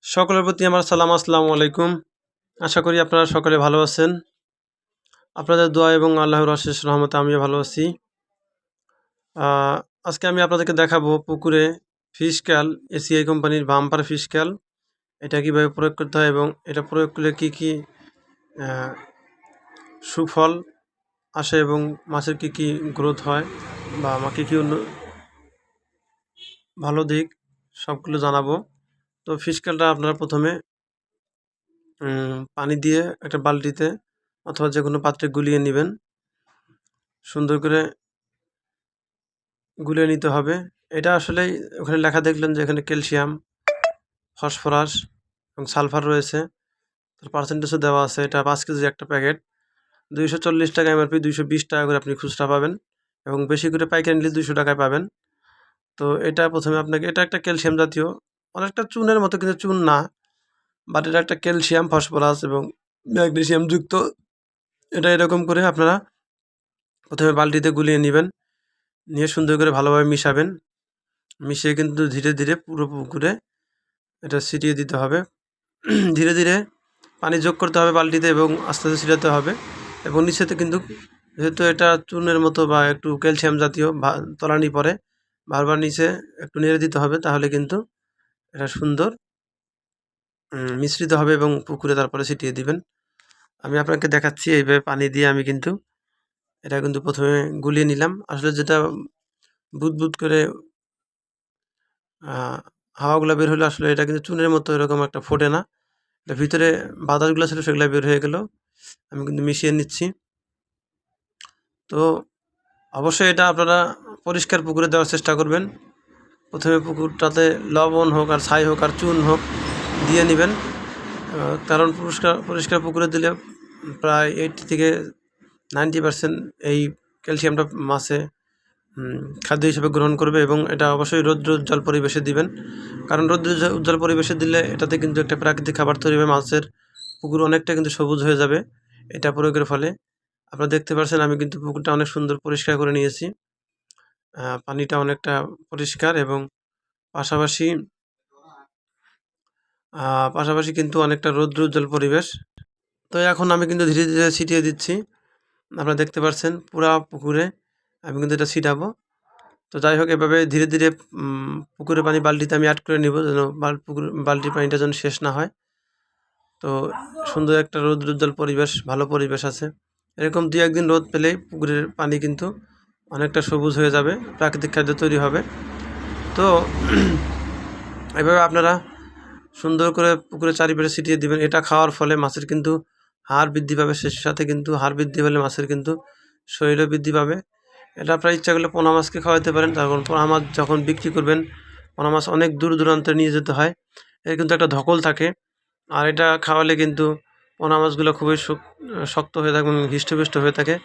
সকলের প্রতি আমার সালাম, আসসালামু আলাইকুম। আশা করি আপনারা সকলে ভালো আছেন। আপনাদের দোয়া এবং আল্লাহর অশেষ রহমতে আমিও ভালো আছি। আজকে আমি আপনাদেরকে দেখাবো পুকুরে ফিশ ক্যাল, এসিআই কোম্পানির বাম্পার ফিশ ক্যাল। এটা কীভাবে প্রয়োগ করতে হয় এবং এটা প্রয়োগ করলে কী কী সুফল আসে এবং মাছের কী কী গ্রোথ হয় বা কী কী ভালো দিক সবগুলো জানাবো। তো ফিশ ক্যালটা আপনারা প্রথমে পানি দিয়ে একটা বালতিতে অথবা যে কোনো পাত্রে গুলিয়ে নেবেন। সুন্দর করে গুলিয়ে নিতে হবে। এটা আসলেই ওখানে লেখা দেখলেন যে এখানে ক্যালসিয়াম, ফসফরাস এবং সালফার রয়েছে। তার পার্সেন্টেজও দেওয়া আছে। এটা 5 কেজি একটা প্যাকেট। 240 টাকা এমআরপি, 220 টাকা করে আপনি খুচরা পাবেন এবং বেশি করে পাইকারি নিলে 200 টাকায় পাবেন। তো এটা প্রথমে আপনাকে, এটা একটা ক্যালসিয়াম জাতীয়, অনেকটা চুনের মতো কিন্তু চুন না, বাট এটা একটা ক্যালসিয়াম, ফসফরাস এবং ম্যাগনেসিয়াম যুক্ত। এটা এরকম করে আপনারা প্রথমে বালতিতে গুলিয়ে নেবেন, নিয়ে সুন্দর করে ভালোভাবে মিশাবেন। মিশিয়ে কিন্তু ধীরে ধীরে পুরো পুকুরে এটা ছিটিয়ে দিতে হবে। ধীরে ধীরে পানি যোগ করতে হবে বালতিতে এবং আস্তে আস্তে ছিটাতে হবে। এবং নিচেতে কিন্তু যেহেতু এটা চুনের মতো বা একটু ক্যালসিয়াম জাতীয় তলানি পরে, বারবার নিচে একটু নেড়ে দিতে হবে, তাহলে কিন্তু এটা সুন্দর মিশ্রিত হবে এবং পুকুরে তারপরে ছিটিয়ে দিবেন। আমি আপনাকে দেখাচ্ছি এইভাবে পানি দিয়ে আমি কিন্তু এটা কিন্তু প্রথমে গুলিয়ে নিলাম। আসলে যেটা বুদবুদ করে হাওয়াগুলো বের হলো, আসলে এটা কিন্তু চুনের মতো এরকম একটা ফোটে না। এটা ভিতরে বাতাসগুলো ছিল সেগুলো বের হয়ে গেল। আমি কিন্তু মিশিয়ে নিচ্ছি। তো অবশ্যই এটা আপনারা পরিষ্কার পুকুরে দেওয়ার চেষ্টা করবেন। প্রথমে পুকুরটাতে লবণ হোক আর ছাই হোক আর চুন হোক দিয়ে নেবেন, কারণ পরিষ্কার পুকুরে দিলে প্রায় 80 থেকে 90% এই ক্যালসিয়ামটা মাছে খাদ্য হিসেবে গ্রহণ করবে। এবং এটা অবশ্যই রৌদ্র উজ্জ্বল পরিবেশে দিবেন, কারণ রৌদ্র উজ্জ্বল পরিবেশে দিলে এটাতে কিন্তু একটা প্রাকৃতিক খাবার তৈরি হবে, মাছের পুকুর অনেকটা কিন্তু সবুজ হয়ে যাবে এটা প্রয়োগের ফলে। আপনারা দেখতে পাচ্ছেন আমি কিন্তু পুকুরটা অনেক সুন্দর পরিষ্কার করে নিয়েছি। পানিটা অনেকটা পরিষ্কার এবং পাশাপাশি কিন্তু অনেকটা রৌদ্র উজ্জ্বল পরিবেশ। তো এখন আমি কিন্তু ধীরে ধীরে ছিটিয়ে দিচ্ছি। আপনারা দেখতে পাচ্ছেন পুরা পুকুরে আমি কিন্তু এটা ছিটাবো। তো যাই হোক, এভাবে ধীরে ধীরে পুকুরের পানি বালতিতে আমি অ্যাড করে নিব, যেন বালতির পানিটা যেন শেষ না হয়। তো সুন্দর একটা রৌদ্র উজ্জ্বল পরিবেশ, ভালো পরিবেশ আছে। এরকম 2-1 দিন রোদ পেলেই পুকুরের পানি কিন্তু অনেকটা সবুজ হয়ে যাবে, প্রাকৃতিক খাদ্য তৈরি হবে। তো এভাবে আপনারা সুন্দর করে পুকুরের চারিপাশে ছিটিয়ে দিবেন। এটা খাওয়ার ফলে মাছের কিন্তু হাড় বৃদ্ধি পাবে, সেই সাথে কিন্তু হাড় বৃদ্ধি পেলে মাছের কিন্তু শরীরও বৃদ্ধি পাবে। এটা আপনারা ইচ্ছা করলে পোনা মাছকে খাওয়াতে পারেন, কারণ পোনা মাছ যখন বিক্রি করবেন, পোনা মাছ অনেক দূর দূরান্তে নিয়ে যেতে হয়। এর কিন্তু একটা ধকল থাকে, আর এটা খাওয়ালে কিন্তু পোনা মাছগুলো খুবই শক্ত হয়ে থাকে এবং হৃষ্টপুষ্ট হয়ে থাকে,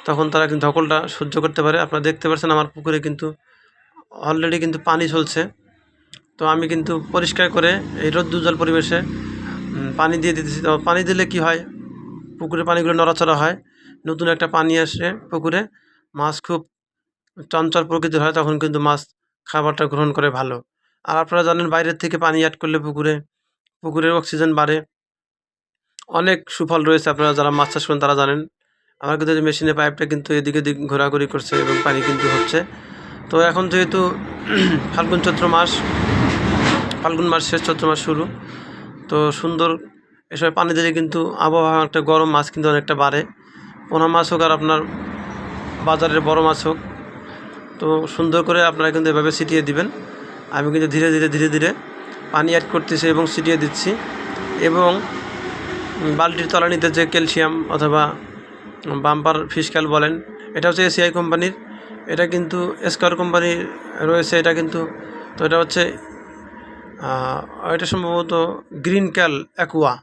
তখন তারা কিন্তু ধকলটা সহ্য করতে পারে। আপনারা দেখতে পাচ্ছেন আমার পুকুরে কিন্তু অলরেডি কিন্তু পানি চলছে। তো আমি কিন্তু পরিষ্কার করে এই রৌদ্রোজ্জ্বল পরিবেশে পানি দিয়ে দিতেছি। তো পানি দিলে কি হয়, পুকুরের পানিগুলো নড়াচড়া হয়, নতুন একটা পানি আসে পুকুরে, মাছ খুব চঞ্চল প্রকৃতির হয়, তখন কিন্তু মাছ খাবারটা গ্রহণ করে ভালো। আর আপনারা জানেন বাইরের থেকে পানি অ্যাড করলে পুকুরের অক্সিজেন বাড়ে, অনেক সুফল রয়েছে। আপনারা যারা মাছ চাষ করেন তারা জানেন। আমার কিন্তু মেশিনের পাইপটা কিন্তু এদিক ওদিক ঘোরাঘুরি করছে এবং পানি কিন্তু হচ্ছে। তো এখন যেহেতু ফাল্গুন মাস শেষ, চৈত্র মাস শুরু, তো সুন্দর এসব পানি দিলে কিন্তু আবহাওয়া একটা গরম, মাছ কিন্তু অনেকটা বাড়ে। পোনা মাছ হোক আর আপনার বাজারের বড় মাছ হোক, তো সুন্দর করে আপনারা কিন্তু এভাবে ছিটিয়ে দিবেন। আমি কিন্তু ধীরে ধীরে পানি অ্যাড করতেছি এবং ছিটিয়ে দিচ্ছি। এবং বালতির তলানিতে যে ক্যালসিয়াম অথবা বাম্পার ফিশ ক্যাল বলেন, এটা হচ্ছে এসিআই কোম্পানির। এটা কিন্তু স্কয়ার কোম্পানির রয়েছে, এটা কিন্তু, তো এটা হচ্ছে এটা সম্ভবত গ্রিন ক্যাল অ্যাকুয়া।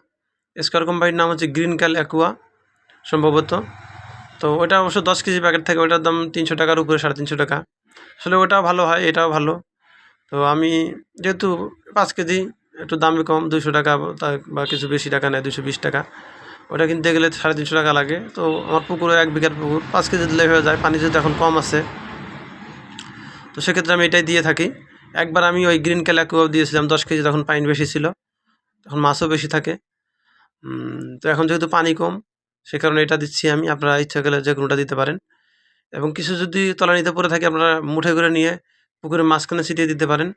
স্কয়ার কোম্পানির নাম হচ্ছে গ্রিন ক্যাল অ্যাকুয়া সম্ভবত। তো ওটা অবশ্য 10 কেজি প্যাকেট থাকে, ওটার দাম 300 টাকার উপরে, 350 টাকা। আসলে ওটাও ভালো হয়, এটাও ভালো। তো আমি যেহেতু 5 কেজি একটু দামে কম, 200 টাকা বা কিছু বেশি টাকা নেয়, 220 টাকা। ওটা কিনতে গেলে 350 টাকা লাগে। তো আমার পুকুরে 1 বিঘার পুকুর, 5 কেজি দিলে হয়ে যায়। পানি যেহেতু এখন কম আছে, তো সেক্ষেত্রে আমি এটাই দিয়ে থাকি। একবার আমি ওই গ্রিন ক্যাল অ্যাকুয়া দিয়েছিলাম 10 কেজি, তখন পানি বেশি ছিল। তখন মাছও বেশি থাকে। তো এখন যেহেতু পানি কম, সে কারণে এটা দিচ্ছি আমি। আপনারা ইচ্ছা করলে যে কোনোটা দিতে পারেন, এবং কিছু যদি তলানিতে পড়ে থাকে আপনারা মুঠে করে নিয়ে পুকুরের মাঝখানে ছিটিয়ে দিতে পারেন।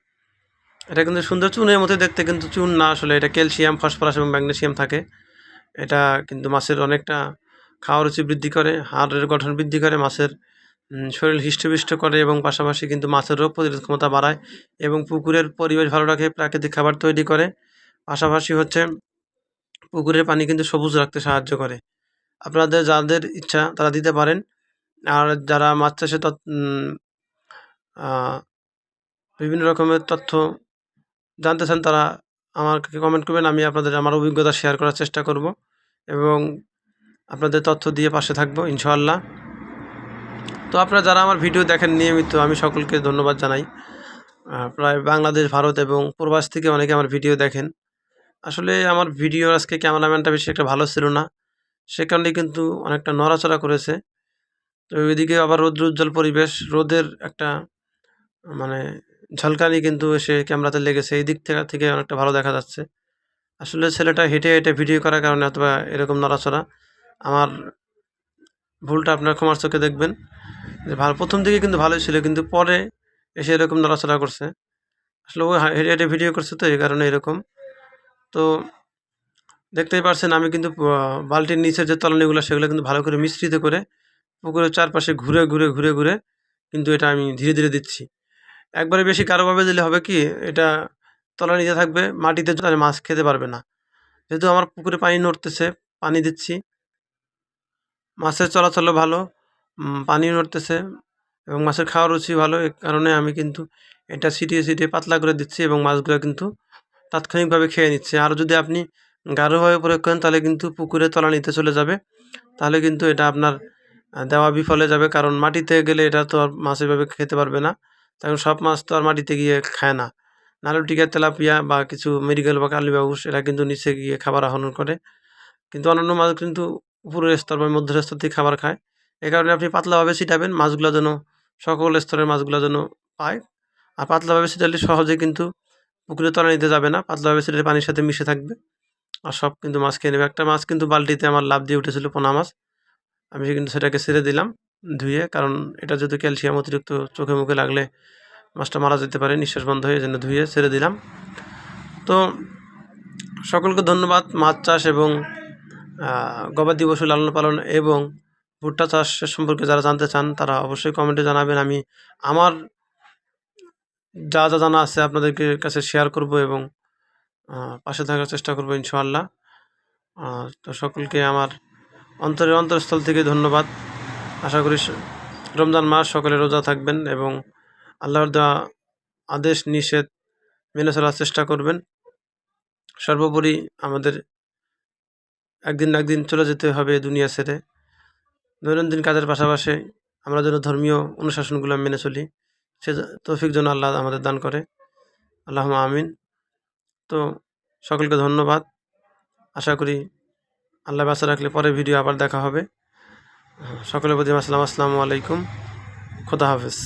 এটা কিন্তু সুন্দর চুনের মতো দেখতে, কিন্তু চুন না, আসলে এটা ক্যালসিয়াম, ফসফরাস এবং ম্যাগনেসিয়াম থাকে। এটা কিন্তু মাছের অনেকটা খাওয়ার রুচি বৃদ্ধি করে, হাড়ের গঠন বৃদ্ধি করে, মাছের শরীর হৃষ্টপুষ্ট করে, এবং পাশাপাশি কিন্তু মাছের রোগ প্রতিরোধ ক্ষমতা বাড়ায়, এবং পুকুরের পরিবেশ ভালো রাখে, প্রাকৃতিক খাবার তৈরি করে। পাশাপাশি হচ্ছে পুকুরের পানি কিন্তু সবুজ রাখতে সাহায্য করে। আপনাদের যাদের ইচ্ছা তারা দিতে পারেন। আর যারা মাছ চাষে বিভিন্ন রকমের তথ্য জানতে চান তারা আমাকে কমেন্ট করবেন। আমি আপনাদের আমার অভিজ্ঞতা শেয়ার করার চেষ্টা করব, এবং আপনাদের তথ্য দিয়ে পাশে থাকবো ইনশাআল্লাহ। তো আপনারা যারা আমার ভিডিও দেখেন নিয়মিত, আমি সকলকে ধন্যবাদ জানাই। প্রায় বাংলাদেশ, ভারত এবং প্রবাস থেকে অনেকে আমার ভিডিও দেখেন। আসলে আমার ভিডিও আজকে ক্যামেরাম্যানটা বেশি একটা ভালো ছিল না, সে কারণে কিন্তু অনেকটা নড়াচড়া করেছে। তো ওইদিকে আবার রৌদ্র উজ্জ্বল পরিবেশ, রোদের একটা মানে ঝলকানি কিন্তু এসে ক্যামেরাতে লেগেছে, এই দিক থেকে অনেকটা ভালো দেখা যাচ্ছে। আসলে ছেলেটা হেঁটে হেঁটে ভিডিও করার কারণে অথবা এরকম নড়াচড়া, আমার ভুলটা আপনার ক্ষমার চোখে দেখবেন। যে ভালো, প্রথম দিকে কিন্তু ভালোই ছিল, কিন্তু পরে এসে এরকম নড়াচড়া করছে। আসলে ও হেঁটে হেঁটে ভিডিও করছে, তো এই কারণে এরকম। তো দেখতেই পারছেন আমি কিন্তু বালতির নিচের যে তলানিগুলো সেগুলো কিন্তু ভালো করে মিশ্রিত করে পুকুরের চারপাশে ঘুরে ঘুরে ঘুরে ঘুরে কিন্তু এটা আমি ধীরে ধীরে দিচ্ছি। একবারে বেশি গাঢ়ভাবে দিলে হবে কি, এটা তলানিতে থাকবে, মাটিতে তাহলে মাছ খেতে পারবে না। যেহেতু আমার পুকুরে পানি নড়তেছে, পানি দিচ্ছি, মাছের চলাচলও ভালো, পানিও নড়তেছে, এবং মাছের খাওয়ার রুচি ভালো। এ কারণে আমি কিন্তু এটা ছিটিয়ে ছিটিয়ে পাতলা করে দিচ্ছি, এবং মাছগুলো কিন্তু তাৎক্ষণিকভাবে খেয়ে নিচ্ছে। আর যদি আপনি গাঢ়ভাবে প্রয়োগ করেন তাহলে কিন্তু পুকুরে তলানিতে চলে যাবে, তাহলে কিন্তু এটা আপনার দেওয়া বিফলে যাবে। কারণ মাটিতে গেলে এটা তো আর মাছ এভাবে খেতে পারবে না, কারণ সব মাছ তো আর মাটিতে গিয়ে খায় না। নারুটিকা, তেলাপিয়া বা কিছু মৃগেল বা কালীবাউস এরা কিন্তু নিচে গিয়ে খাবার আহরণ করে, কিন্তু অন্যান্য মাছ কিন্তু উপরের স্তর বা মধ্যের স্তর থেকে খাবার খায়। এ কারণে আপনি পাতলাভাবে ছিটাবেন, মাছগুলো যেন সকল স্তরের মাছগুলো যেন পায়। আর পাতলাভাবে ছিটালে সহজে কিন্তু পুকুরে তলানিতে যাবে না, পাতলাভাবে ছিটালে পানির সাথে মিশে থাকবে, আর সব কিন্তু মাছ খেয়ে নেবে। একটা মাছ কিন্তু বালতিতে আমার লাফ দিয়ে উঠেছিল, পোনা মাছ। আমি কিন্তু সেটাকে ছেড়ে দিলাম ধুয়ে, কারণ এটা যদি ক্যালসিয়াম অতিরিক্ত চোখে মুখে লাগলে মাছটা মারা যেতে পারে, নিঃশ্বাস বন্ধ হয়ে, জন্য ধুয়ে ছেড়ে দিলাম। তো সকলকে ধন্যবাদ। মাছ চাষ এবং গবাদি পশু লালন পালন এবং ভুট্টা চাষের সম্পর্কে যারা জানতে চান তারা অবশ্যই কমেন্টে জানাবেন। আমি আমার যা যা জানা আছে আপনাদেরকে কাছে শেয়ার করব, এবং পাশে থাকার চেষ্টা করব ইনশাআল্লাহ। তো সকলকে আমার অন্তরস্থল থেকে ধন্যবাদ। আশা করি রমজান মাস সকলে রোজা থাকবেন, এবং আল্লাহর দেওয়া আদেশ নিষেধ মেনে চলার চেষ্টা করবেন। সর্বোপরি আমাদের একদিন না একদিন চলে যেতে হবে দুনিয়া ছেড়ে। দৈনন্দিন কাজের পাশাপাশি আমরা যেন ধর্মীয় অনুশাসনগুলো মেনে চলি, সে তৌফিক যেন আল্লাহ আমাদের দান করে। আল্লাহুম্মা আমিন। তো সকলকে ধন্যবাদ। আশা করি আল্লাহ বাঁচা রাখলে পরের ভিডিও আবার দেখা হবে। সকলের প্রতি আসসালামু আলাইকুম। খোদা হাফেজ।